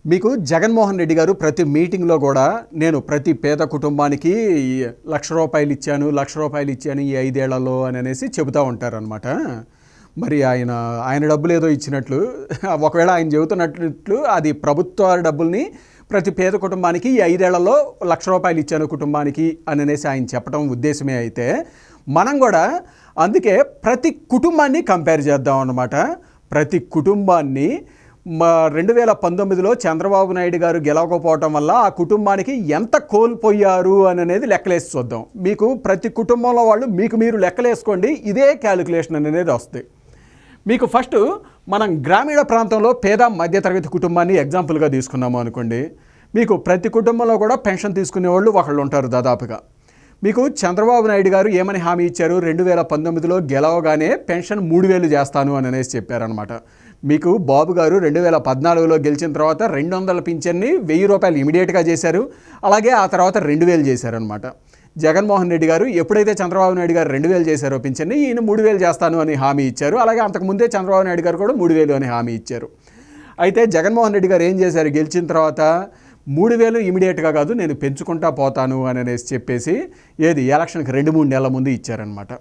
మీకు జగన్మోహన్ రెడ్డి గారు ప్రతి మీటింగ్లో కూడా నేను ప్రతి పేద కుటుంబానికి ₹1,00,000 ఇచ్చాను ఈ 5 ఏళ్లలో అని అనేసి చెబుతూ ఉంటారనమాట. మరి ఆయన డబ్బులు ఏదో ఇచ్చినట్లు ఒకవేళ ఆయన చెబుతున్నట్లు అది ప్రభుత్వ డబ్బుల్ని ప్రతి పేద కుటుంబానికి ఈ 5 ఏళ్లలో ₹1,00,000 ఇచ్చాను కుటుంబానికి అని అనేసి ఆయన చెప్పడం ఉద్దేశమే అయితే మనం కూడా అందుకే ప్రతి కుటుంబాన్ని కంపేర్ చేద్దాం అన్నమాట. ప్రతి కుటుంబాన్ని 2019లో చంద్రబాబు నాయుడు గారు గెలవకపోవటం వల్ల ఆ కుటుంబానికి ఎంత కోల్పోయారు అని అనేది లెక్కలేసి చూద్దాం. మీకు ప్రతి కుటుంబంలో వాళ్ళు మీరు లెక్కలేసుకోండి, ఇదే క్యాలిక్యులేషన్ అనేది వస్తుంది. మీకు ఫస్ట్ మనం గ్రామీణ ప్రాంతంలో పేద మధ్యతరగతి కుటుంబాన్ని ఎగ్జాంపుల్గా తీసుకున్నాము అనుకోండి. మీకు ప్రతి కుటుంబంలో కూడా పెన్షన్ తీసుకునే వాళ్ళు ఒకళ్ళు ఉంటారు దాదాపుగా. మీకు చంద్రబాబు నాయుడు గారు ఏమని హామీ ఇచ్చారు? 2019లో గెలవగానే పెన్షన్ 3,000 చేస్తాను అని అనేసి చెప్పారనమాట. మీకు బాబు గారు 2014లో గెలిచిన తర్వాత 200 పింఛన్ని ₹1,000 ఇమీడియట్గా చేశారు. అలాగే ఆ తర్వాత 2,000 చేశారనమాట. జగన్మోహన్ రెడ్డి గారు ఎప్పుడైతే చంద్రబాబు నాయుడు గారు 2,000 చేశారో పింఛన్ని, ఈయన 3,000 చేస్తాను అని హామీ ఇచ్చారు. అలాగే అంతకుముందే చంద్రబాబు నాయుడు గారు కూడా 3,000 అని హామీ ఇచ్చారు. అయితే జగన్మోహన్ రెడ్డి గారు ఏం చేశారు? గెలిచిన తర్వాత 3,000 ఇమీడియట్గా కాదు, నేను పెంచుకుంటా పోతాను అని అనేసి చెప్పేసి ఎలక్షన్కి 2-3 నెలల ముందు ఇచ్చారనమాట.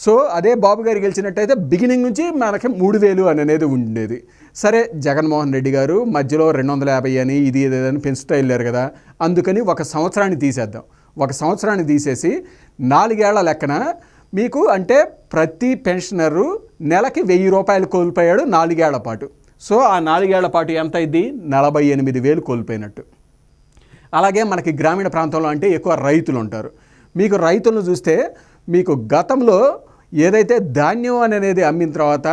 సో అదే బాబు గారు గెలిచినట్టయితే బిగినింగ్ నుంచి మనకి 3,000 అని అనేది ఉండేది. సరే, జగన్మోహన్ రెడ్డి గారు మధ్యలో 250 అని ఇది అని పెంచుతూ వెళ్ళారు కదా, అందుకని ఒక సంవత్సరాన్ని తీసేద్దాం. ఒక సంవత్సరాన్ని తీసేసి 4 ఏళ్ల లెక్కన మీకు అంటే ప్రతి పెన్షనరు నెలకి ₹1,000 కోల్పోయాడు 4 ఏళ్ల పాటు. సో ఆ 4 ఏళ్ల పాటు ఎంత అయింది? 48,000 కోల్పోయినట్టు. అలాగే మనకి గ్రామీణ ప్రాంతంలో అంటే ఎక్కువ రైతులు ఉంటారు. మీకు రైతులను చూస్తే మీకు గతంలో ఏదైతే ధాన్యం అనేది అమ్మిన తర్వాత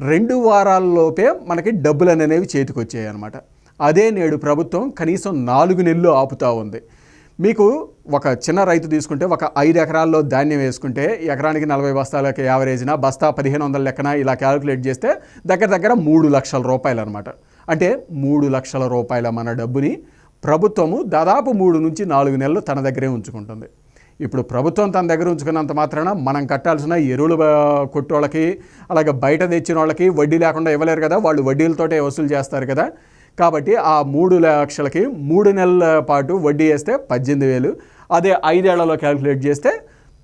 2 వారాల్లోపే మనకి డబ్బులు అనేవి చేతికి వచ్చాయి అనమాట. అదే నేడు ప్రభుత్వం కనీసం 4 నెలలు ఆపుతూ ఉంది. మీకు ఒక చిన్న రైతు తీసుకుంటే ఒక 5 ఎకరాల్లో ధాన్యం వేసుకుంటే ఎకరానికి 40 బస్తాలకి యావరేజ్న బస్తా 1,500 లెక్కన ఇలా క్యాలిక్యులేట్ చేస్తే దగ్గర ₹3 లక్షల అనమాట. అంటే ₹3 లక్షల మన డబ్బుని ప్రభుత్వము దాదాపు 3 నుంచి 4 నెలలు తన దగ్గరే ఉంచుకుంటుంది. ఇప్పుడు ప్రభుత్వం తన దగ్గర ఉంచుకున్నంత మాత్రాన మనం కట్టాల్సిన ఎరువులు కొట్టోళ్ళకి అలాగే బయట తెచ్చిన వాళ్ళకి వడ్డీ లేకుండా ఇవ్వలేరు కదా, వాళ్ళు వడ్డీలతోటే వసూలు చేస్తారు కదా. కాబట్టి ఆ 3 లక్షలకి 3 నెలల పాటు వడ్డీ వేస్తే 18,000, అదే 5 ఏళ్లలో క్యాలిక్యులేట్ చేస్తే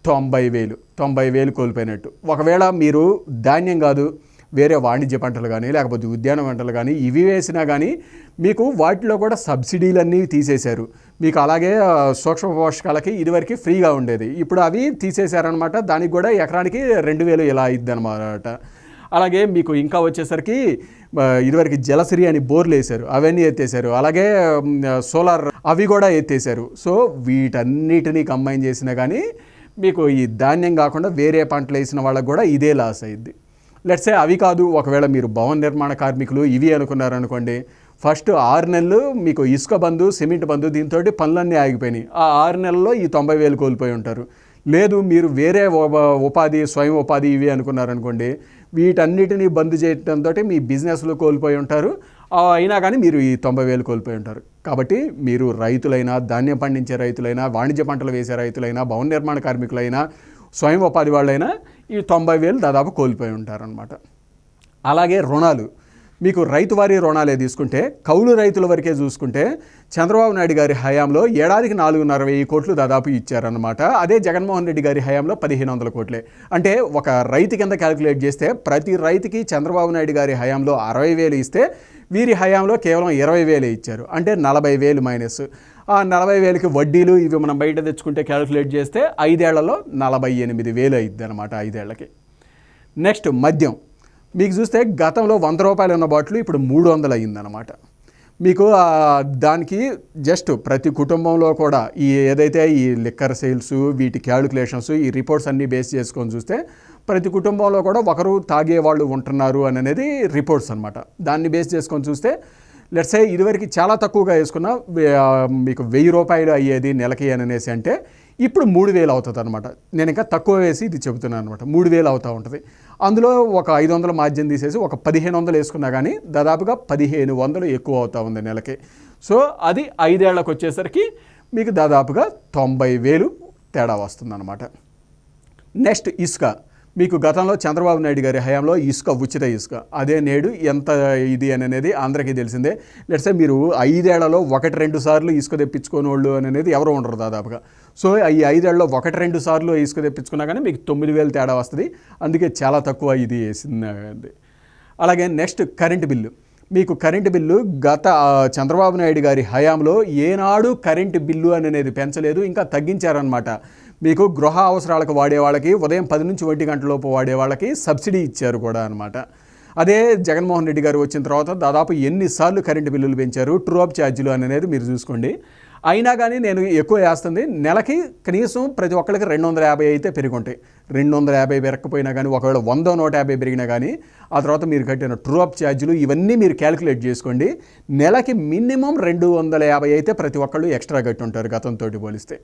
90,000 కోల్పోయినట్టు. ఒకవేళ మీరు ధాన్యం కాదు వేరే వాణిజ్య పంటలు కానీ లేకపోతే ఉద్యాన పంటలు కానీ ఇవి వేసినా కానీ మీకు వాటిలో కూడా సబ్సిడీలన్నీ తీసేశారు. మీకు అలాగే సూక్ష్మ పోషకాలకి ఇదివరకు ఫ్రీగా ఉండేది, ఇప్పుడు అవి తీసేశారనమాట. దానికి కూడా ఎకరానికి 2,000 ఇలా అయింది అనమాట. అలాగే మీకు ఇంకా వచ్చేసరికి ఇదివరకు జలసిరి అని బోర్లు వేశారు, అవన్నీ ఎత్తేసారు. అలాగే సోలార్ అవి కూడా ఎత్తేసారు. సో వీటన్నిటినీ కంబైన్ చేసినా కానీ మీకు ఈ ధాన్యం కాకుండా వేరే పంటలు వేసిన వాళ్ళకు కూడా ఇదే లాస్ అయ్యిద్ది. లెట్సే అవి కాదు, ఒకవేళ మీరు భవన నిర్మాణ కార్మికులు ఇవి అనుకున్నారనుకోండి, ఫస్ట్ 6 నెలలు మీకు ఇసుక బంధు సిమెంట్ బంధు దీంతో పనులన్నీ ఆగిపోయినాయి. ఆ 6 నెలల్లో ఈ 90,000 కోల్పోయి ఉంటారు. లేదు మీరు వేరే ఉపాధి స్వయం ఉపాధి ఇవి అనుకున్నారనుకోండి, వీటన్నిటినీ బంద్ చేయడంతో మీ బిజినెస్లు కోల్పోయి ఉంటారు. అయినా కానీ మీరు ఈ 90,000 కోల్పోయి ఉంటారు. కాబట్టి మీరు రైతులైనా, ధాన్యం పండించే రైతులైనా, వాణిజ్య పంటలు వేసే రైతులైనా, భవన నిర్మాణ కార్మికులైనా, స్వయం ఉపాధి వాళ్ళైనా ఈ 90,000 దాదాపు కోల్పోయి ఉంటారనమాట. అలాగే రుణాలు, మీకు రైతువారీ రుణాలే తీసుకుంటే కౌలు రైతుల వరకే చూసుకుంటే చంద్రబాబు నాయుడు గారి హయాంలో ఏడాదికి 4,500 కోట్లు దాదాపు ఇచ్చారనమాట. అదే జగన్మోహన్ రెడ్డి గారి హయాంలో 1,500 కోట్లే. అంటే ఒక రైతు కింద క్యాలిక్యులేట్ చేస్తే ప్రతి రైతుకి చంద్రబాబు నాయుడు గారి హయాంలో 60,000 ఇస్తే వీరి హయాంలో కేవలం 20,000 ఇచ్చారు. అంటే 40,000 మైనస్. ఆ 40,000కి వడ్డీలు ఇవి మనం బయట తెచ్చుకుంటే క్యాలిక్యులేట్ చేస్తే 5 ఏళ్లలో 48,000 అయింది అనమాట 5 ఏళ్లకి. నెక్స్ట్ మద్యం, మీకు చూస్తే గతంలో ₹100 ఉన్న బాటిల్ ఇప్పుడు 300 అయ్యిందనమాట. మీకు దానికి జస్ట్ ప్రతి కుటుంబంలో కూడా ఈ ఏదైతే ఈ లిక్కర్ సేల్స్ వీటి క్యాలిక్యులేషన్స్ ఈ రిపోర్ట్స్ అన్నీ బేస్ చేసుకొని చూస్తే ప్రతి కుటుంబంలో కూడా ఒకరు తాగే వాళ్ళు ఉంటున్నారు అనేది రిపోర్ట్స్ అనమాట. దాన్ని బేస్ చేసుకొని చూస్తే లెట్సే ఇదివరకు చాలా తక్కువగా వేసుకున్న మీకు ₹1,000 అయ్యేది నెలకి అని అనేసి అంటే ఇప్పుడు 3,000 అవుతుంది అనమాట. నేను ఇంకా తక్కువ వేసి ఇది చెబుతున్నాను అనమాట. 3,000 అవుతూ ఉంటుంది. అందులో ఒక 500 మార్జిన్ తీసేసి ఒక 1,500 వేసుకున్నా కానీ దాదాపుగా 1,500 ఎక్కువ అవుతూ ఉంది నెలకి. సో అది 5 ఏళ్లకు వచ్చేసరికి మీకు దాదాపుగా 90,000 తేడా వస్తుంది అనమాట. నెక్స్ట్ ఇసుక, మీకు గతంలో చంద్రబాబు నాయుడు గారి హయాంలో ఇసుక ఉచిత ఇసుక అదే నేడు ఎంత ఇది అని అనేది అందరికీ తెలిసిందే. లెట్సే మీరు 5 ఏళ్లలో 1-2 సార్లు ఇసుక తెప్పించుకోని వాళ్ళు అనేది ఎవరు ఉండరు దాదాపుగా. సో ఈ 5 ఏళ్లలో 1-2 సార్లు ఇసుక తెప్పించుకున్నా కానీ మీకు 9,000 తేడా వస్తుంది. అందుకే చాలా తక్కువ ఇది వేసింది. అలాగే నెక్స్ట్ కరెంటు బిల్లు. మీకు కరెంటు బిల్లు గత చంద్రబాబు నాయుడు గారి హయాంలో ఏనాడు కరెంటు బిల్లు అనేది పెంచలేదు, ఇంకా తగ్గించారనమాట. మీకు గృహ అవసరాలకు వాడే వాళ్ళకి ఉదయం 10 నుంచి 1 గంటలలోపు వాడే వాళ్ళకి సబ్సిడీ ఇచ్చారు కూడా అనమాట. అదే జగన్మోహన్ రెడ్డి గారు వచ్చిన తర్వాత దాదాపు ఎన్నిసార్లు కరెంటు బిల్లులు పెంచారు, ట్రూ అప్ ఛార్జీలు అనేది మీరు చూసుకోండి. అయినా కానీ నేను ఎక్కువ వేస్తుంది, నెలకి కనీసం ప్రతి ఒక్కరికి 250 అయితే పెరిగి ఉంటాయి. 250 పెరగకపోయినా కానీ ఒకవేళ 100-150 పెరిగినా కానీ ఆ తర్వాత మీరు కట్టిన ట్రూ అప్ ఛార్జీలు ఇవన్నీ మీరు క్యాలిక్యులేట్ చేసుకోండి. నెలకి మినిమం 250 అయితే ప్రతి ఒక్కళ్ళు ఎక్స్ట్రా కట్టి ఉంటారు గతంతో పోలిస్తే.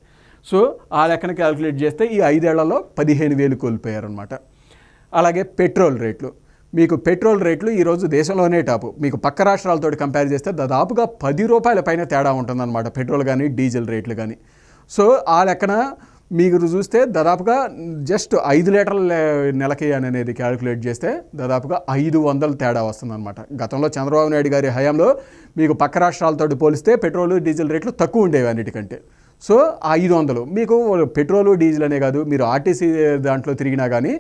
సో ఆ లెక్కన క్యాలిక్యులేట్ చేస్తే ఈ 5 ఏళ్లలో 15,000 కోల్పోయారనమాట. అలాగే పెట్రోల్ రేట్లు. మీకు పెట్రోల్ రేట్లు ఈరోజు దేశంలోనే టాపు. మీకు పక్క రాష్ట్రాలతో కంపేర్ చేస్తే దాదాపుగా 10 రూపాయల పైన తేడా ఉంటుందన్నమాట పెట్రోల్ కానీ డీజిల్ రేట్లు కానీ. సో ఆ లెక్కన మీరు చూస్తే దాదాపుగా జస్ట్ 5 లీటర్ల నెలకి అనేది క్యాలిక్యులేట్ చేస్తే దాదాపుగా 500 తేడా వస్తుందన్నమాట. గతంలో చంద్రబాబు నాయుడు గారి హయాంలో మీకు పక్క రాష్ట్రాలతో పోలిస్తే పెట్రోల్ డీజిల్ రేట్లు తక్కువ ఉండేవి అన్నిటికంటే. సో 500 మీకు పెట్రోలు డీజిల్ అనే కాదు, మీరు ఆర్టీసీ దాంట్లో తిరిగినా కానీ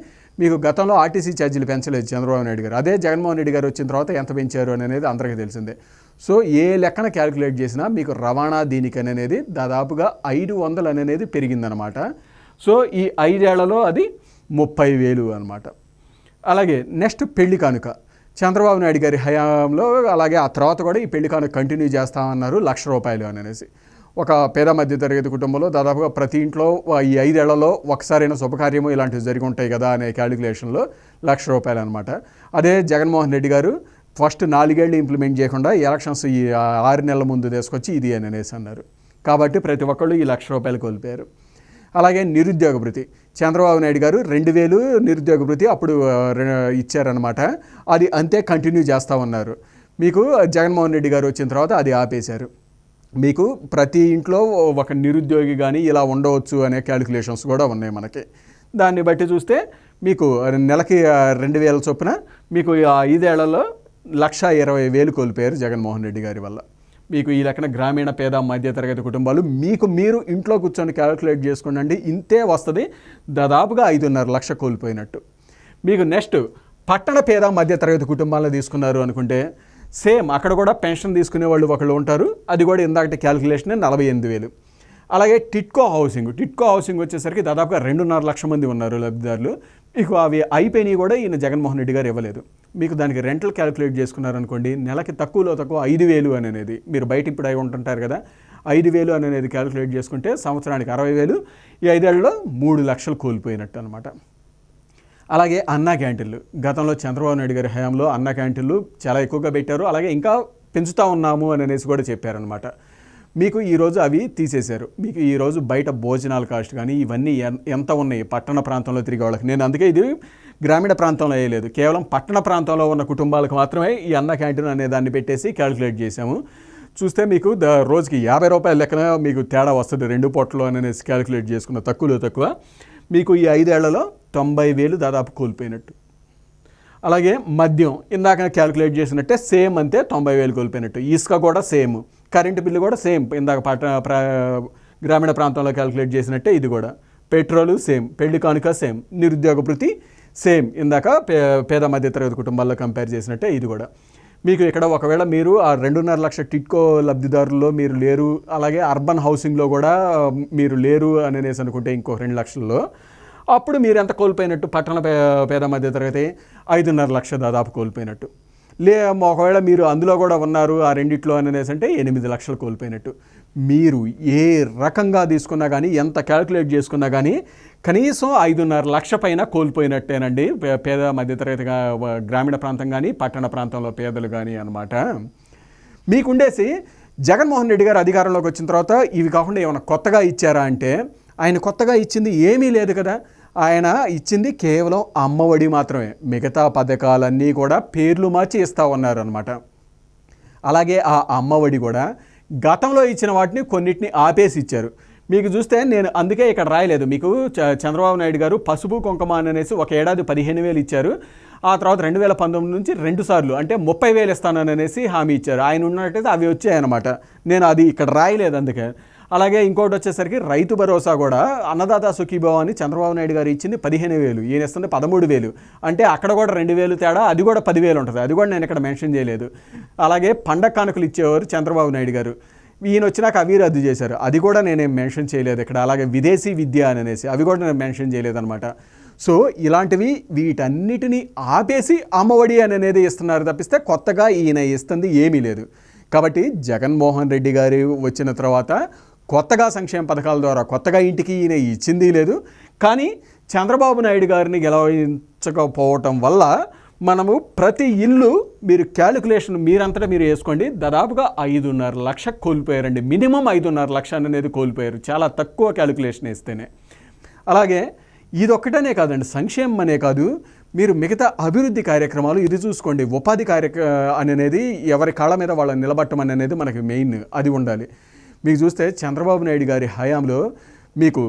మీకు గతంలో ఆర్టీసీ ఛార్జీలు పెంచలేదు చంద్రబాబు నాయుడు గారు. అదే జగన్మోహన్ రెడ్డి గారు వచ్చిన తర్వాత ఎంత పెంచారు అనేది అందరికీ తెలిసిందే. సో ఏ లెక్కన క్యాలిక్యులేట్ చేసినా మీకు రవాణా దీనికి అనేది దాదాపుగా 500 అనేది పెరిగిందనమాట. సో ఈ 5 ఏళ్లలో అది 30,000 అనమాట. అలాగే నెక్స్ట్ పెళ్లి కానుక. చంద్రబాబు నాయుడు గారి హయాంలో అలాగే ఆ తర్వాత కూడా ఈ పెళ్లి కానుక కంటిన్యూ చేస్తామన్నారు, ₹1,00,000 అనేసి. ఒక పేద మధ్యతరగతి కుటుంబంలో దాదాపుగా ప్రతి ఇంట్లో ఈ 5 ఏళ్లలో ఒకసారైనా శుభకార్యము ఇలాంటివి జరిగి ఉంటాయి కదా అనే క్యాలిక్యులేషన్లో ₹1,00,000 అనమాట. అదే జగన్మోహన్ రెడ్డి గారు ఫస్ట్ 4 ఏళ్ళు ఇంప్లిమెంట్ చేయకుండా ఎలక్షన్స్ ఈ 6 నెలల ముందు తీసుకొచ్చి ఇది అని అనేసి అన్నారు. కాబట్టి ప్రతి ఒక్కళ్ళు ఈ ₹1,00,000 కోల్పోయారు. అలాగే నిరుద్యోగ భృతి. చంద్రబాబు నాయుడు గారు 2,000 నిరుద్యోగ భృతి అప్పుడు ఇచ్చారనమాట. అది అంతే కంటిన్యూ చేస్తూ ఉన్నారు. మీకు జగన్మోహన్ రెడ్డి గారు వచ్చిన తర్వాత అది ఆపేశారు. మీకు ప్రతి ఇంట్లో ఒక నిరుద్యోగి కానీ ఇలా ఉండవచ్చు అనే క్యాలిక్యులేషన్స్ కూడా ఉన్నాయి మనకి. దాన్ని బట్టి చూస్తే మీకు నెలకి 2,000 చొప్పున మీకు 5 ఏళ్లలో 1,20,000 కోల్పోయారు జగన్మోహన్ రెడ్డి గారి వల్ల. మీకు ఈ లెక్కన గ్రామీణ పేద మధ్యతరగతి కుటుంబాలు మీరు ఇంట్లో కూర్చొని క్యాలిక్యులేట్ చేసుకోండి, ఇంతే వస్తుంది. దాదాపుగా 5.5 లక్షలు కోల్పోయినట్టు. మీకు నెక్స్ట్ పట్టణ పేద మధ్యతరగతి కుటుంబాలను తీసుకున్నారు అనుకుంటే సేమ్ అక్కడ కూడా పెన్షన్ తీసుకునే వాళ్ళు ఒకళ్ళు ఉంటారు. అది కూడా ఇందాకటి క్యాలిక్యులేషన్ 48,000. అలాగే టిట్కో హౌసింగ్ వచ్చేసరికి దాదాపుగా 2.5 లక్షల మంది ఉన్నారు లబ్ధిదారులు. మీకు అవి అయిపోయినాయి కూడా ఈయన జగన్మోహన్ రెడ్డి గారు ఇవ్వలేదు. మీకు దానికి రెంటల్ క్యాలిక్యులేట్ చేసుకున్నారనుకోండి నెలకి తక్కువ 5,000 అనేది మీరు బయట ఇప్పుడు అయి ఉంటుంటారు కదా, 5,000 అనేది క్యాలిక్యులేట్ చేసుకుంటే సంవత్సరానికి 60,000. ఈ 5 ఏళ్లలో 3 లక్షలు కోల్పోయినట్టు అనమాట. అలాగే అన్నా క్యాంటీన్లు. గతంలో చంద్రబాబు నాయుడు గారి హయాంలో అన్నా క్యాంటీన్లు చాలా ఎక్కువగా పెట్టారు. అలాగే ఇంకా పెంచుతూ ఉన్నాము అని అనేసి కూడా చెప్పారనమాట. మీకు ఈరోజు అవి తీసేశారు. మీకు ఈరోజు బయట భోజనాల కాస్ట్ కానీ ఇవన్నీ ఎంత ఉన్నాయి పట్టణ ప్రాంతంలో తిరిగే వాళ్ళకి. నేను అందుకే ఇది గ్రామీణ ప్రాంతంలో వేయలేదు, కేవలం పట్టణ ప్రాంతంలో ఉన్న కుటుంబాలకు మాత్రమే ఈ అన్నా క్యాంటీన్ అనే దాన్ని పెట్టేసి క్యాలిక్యులేట్ చేశాము. చూస్తే మీకు రోజుకి ₹50 లెక్కన మీకు తేడా వస్తుంది 2 పూటలు అనేసి క్యాలిక్యులేట్ చేసుకున్న తక్కువ. మీకు ఈ 5 ఏళ్లలో 90,000 దాదాపు కోల్పోయినట్టు. అలాగే మద్యం ఇందాక క్యాలిక్యులేట్ చేసినట్టే సేమ్ అంతే 90,000 కోల్పోయినట్టు. ఇసుక కూడా సేమ్, కరెంటు బిల్లు కూడా సేమ్ ఇందాక గ్రామీణ ప్రాంతంలో క్యాలిక్యులేట్ చేసినట్టే ఇది కూడా. పెట్రోలు సేమ్, పెళ్లి కానుక సేమ్, నిరుద్యోగ భృతి సేమ్ ఇందాక పేద మధ్యతరగతి కుటుంబాల్లో కంపేర్ చేసినట్టే ఇది కూడా. మీకు ఇక్కడ ఒకవేళ మీరు ఆ 2.5 లక్షల టిట్కో లబ్ధిదారుల్లో మీరు లేరు, అలాగే అర్బన్ హౌసింగ్లో కూడా మీరు లేరు అని అనేసి అనుకుంటే ఇంకో 2 లక్షల్లో, అప్పుడు మీరు ఎంత కోల్పోయినట్టు? పట్టణ పేద మధ్యతరగతి 5.5 లక్షలు దాదాపు కోల్పోయినట్టు. ఒకవేళ మీరు అందులో కూడా ఉన్నారు ఆ రెండిట్లో అని అనేసి అంటే 8 లక్షలు కోల్పోయినట్టు. మీరు ఏ రకంగా తీసుకున్నా కానీ ఎంత క్యాలిక్యులేట్ చేసుకున్నా కానీ కనీసం 5.5 లక్షల పైన కోల్పోయినట్టేనండి పేద మధ్యతరగతి గ్రామీణ ప్రాంతం కానీ పట్టణ ప్రాంతంలో పేదలు కానీ అనమాట. మీకుండేసి జగన్మోహన్ రెడ్డి గారు అధికారంలోకి వచ్చిన తర్వాత ఇవి కాకుండా ఏమైనా కొత్తగా ఇచ్చారా అంటే ఆయన కొత్తగా ఇచ్చింది ఏమీ లేదు కదా. ఆయన ఇచ్చింది కేవలం అమ్మఒడి మాత్రమే. మిగతా పథకాలన్నీ కూడా పేర్లు మార్చి ఇస్తూ ఉన్నారు అనమాట. అలాగే ఆ అమ్మఒడి కూడా గతంలో ఇచ్చిన వాటిని కొన్నిటిని ఆపేసి ఇచ్చారు. మీకు చూస్తే నేను అందుకే ఇక్కడ రాయలేదు మీకు. చంద్రబాబు నాయుడు గారు పసుపు కుంకుమ అనేసి ఒక ఏడాది 15,000 ఇచ్చారు. ఆ తర్వాత 2019 నుంచి 2 సార్లు అంటే 30,000 ఇస్తానని అనేసి హామీ ఇచ్చారు. ఆయన ఉన్నట్టయితే అవి వచ్చాయన్నమాట. నేను అది ఇక్కడ రాయలేదు అందుకే. అలాగే ఇంకోటి వచ్చేసరికి రైతు భరోసా కూడా అన్నదాత సుఖీభావ అని చంద్రబాబు నాయుడు గారు ఇచ్చింది 15,000, ఈయన ఇస్తుంది 13,000. అంటే అక్కడ కూడా 2,000 తేడా, అది కూడా 10,000 ఉంటుంది. అది కూడా నేను ఇక్కడ మెన్షన్ చేయలేదు. అలాగే పండగ కానుకలు ఇచ్చేవారు చంద్రబాబు నాయుడు గారు, ఈయన వచ్చినాక అవి రద్దు చేశారు, అది కూడా నేనేం మెన్షన్ చేయలేదు ఇక్కడ. అలాగే విదేశీ విద్య అనేసి అవి కూడా నేను మెన్షన్ చేయలేదు అనమాట. సో ఇలాంటివి వీటన్నిటినీ ఆపేసి అమ్మఒడి అనేది ఇస్తున్నారు తప్పిస్తే కొత్తగా ఈయన ఇస్తుంది ఏమీ లేదు. కాబట్టి జగన్మోహన్ రెడ్డి గారు వచ్చిన తర్వాత కొత్తగా సంక్షేమ పథకాల ద్వారా కొత్తగా ఇంటికి ఈయన ఇచ్చింది లేదు. కానీ చంద్రబాబు నాయుడు గారిని గెలవించకపోవటం వల్ల మనము ప్రతి ఇల్లు మీరు క్యాలిక్యులేషన్ మీరంతటా మీరు వేసుకోండి, దాదాపుగా 5.5 లక్ష కోల్పోయారండి. మినిమం 5.5 లక్ష అనేది కోల్పోయారు, చాలా తక్కువ క్యాలిక్యులేషన్ వేస్తేనే. అలాగే ఇదొక్కటనే కాదండి, సంక్షేమం అనే కాదు, మీరు మిగతా అభివృద్ధి కార్యక్రమాలు ఇది చూసుకోండి. ఉపాధి అనేది ఎవరి కాళ్ళ మీద వాళ్ళని నిలబట్టమని అనేది మనకి మెయిన్ అది ఉండాలి. మీకు చూస్తే చంద్రబాబు నాయుడు గారి హయాంలో మీకు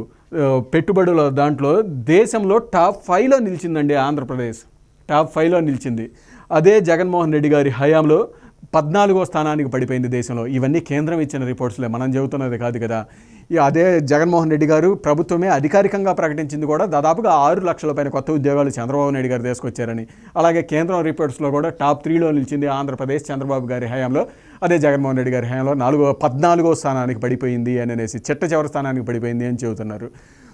పెట్టుబడుల దాంట్లో దేశంలో టాప్ 5లో నిలిచిందండి ఆంధ్రప్రదేశ్, టాప్ 5లో నిలిచింది. అదే జగన్మోహన్ రెడ్డి గారి హయాంలో 14వ స్థానానికి పడిపోయింది దేశంలో. ఇవన్నీ కేంద్రం ఇచ్చిన రిపోర్ట్స్లే, మనం చెబుతున్నది కాదు కదా. అదే జగన్మోహన్ రెడ్డి గారు ప్రభుత్వమే అధికారికంగా ప్రకటించింది కూడా దాదాపుగా 6 లక్షల పైన కొత్త ఉద్యోగాలు చంద్రబాబు నాయుడు గారు తీసుకొచ్చారని. అలాగే కేంద్రం రిపోర్ట్స్లో కూడా టాప్ 3లో నిలిచింది ఆంధ్రప్రదేశ్ చంద్రబాబు గారి హయాంలో. అదే జగన్మోహన్ రెడ్డి గారి హయాంలో 14వ స్థానానికి పడిపోయింది అని అనేసి, చిట్ట స్థానానికి పడిపోయింది అని చెబుతున్నారు.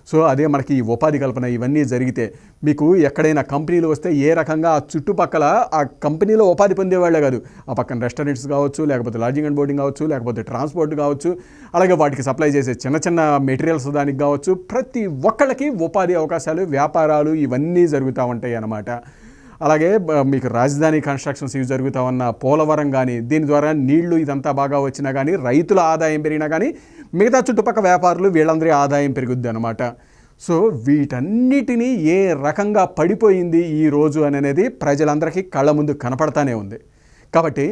సో అదే మనకి ఈ ఉపాధి కల్పన ఇవన్నీ జరిగితే మీకు ఎక్కడైనా కంపెనీలు వస్తే ఏ రకంగా ఆ చుట్టుపక్కల ఆ కంపెనీలో ఉపాధి పొందేవాళ్ళే కాదు, ఆ పక్కన రెస్టారెంట్స్ కావచ్చు, లేకపోతే లాడ్జింగ్ అండ్ బోర్డింగ్ కావచ్చు, లేకపోతే ట్రాన్స్పోర్ట్ కావచ్చు, అలాగే వాటికి సప్లై చేసే చిన్న చిన్న మెటీరియల్స్ దానికి కావచ్చు, ప్రతి ఒక్కళ్ళకి ఉపాధి అవకాశాలు, వ్యాపారాలు ఇవన్నీ జరుగుతూ ఉంటాయి అన్నమాట. అలాగే మీకు రాజధాని కన్స్ట్రక్షన్స్ ఇవి జరుగుతూ ఉన్న పోలవరం కానీ, దీని ద్వారా నీళ్లు ఇదంతా బాగా వచ్చినా కానీ, రైతుల ఆదాయం పెరిగినా కానీ, మిగతా చుట్టుపక్కల వ్యాపారులు వీళ్ళందరి ఆదాయం పెరుగుద్ది అనమాట. సో వీటన్నిటినీ ఏ రకంగా పడిపోయింది ఈ రోజు అనేది ప్రజలందరికీ కళ్ళ ముందు కనపడతానే ఉంది. కాబట్టి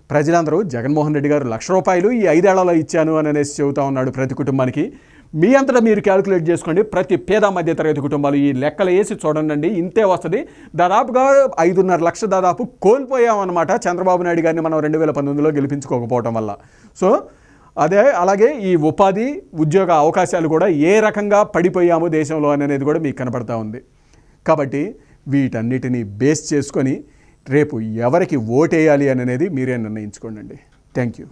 ప్రజలందరూ జగన్మోహన్ రెడ్డి గారు ₹1,00,000 ఈ 5 ఏళ్లలో ఇచ్చాను అని అనేసి చెబుతూ ఉన్నాడు ప్రతి కుటుంబానికి. మీ అంతటా మీరు క్యాలిక్యులేట్ చేసుకోండి. ప్రతి పేద మధ్యతరగతి కుటుంబాలు ఈ లెక్కలు వేసి చూడండి, ఇంతే వస్తుంది. దాదాపుగా 5.5 లక్ష దాదాపు కోల్పోయామన్నమాట చంద్రబాబు నాయుడు గారిని మనం 2019లో గెలిపించుకోకపోవటం వల్ల. సో అలాగే ఈ ఉపాధి ఉద్యోగ అవకాశాలు కూడా ఏ రకంగా పడిపోయాము దేశంలో అనేది కూడా మీకు కనపడతా ఉంది. కాబట్టి వీటన్నిటిని బేస్ చేసుకొని రేపు ఎవరికి ఓటేయాలి అనేది మీరే నిర్ణయించుకోండి. Thank you.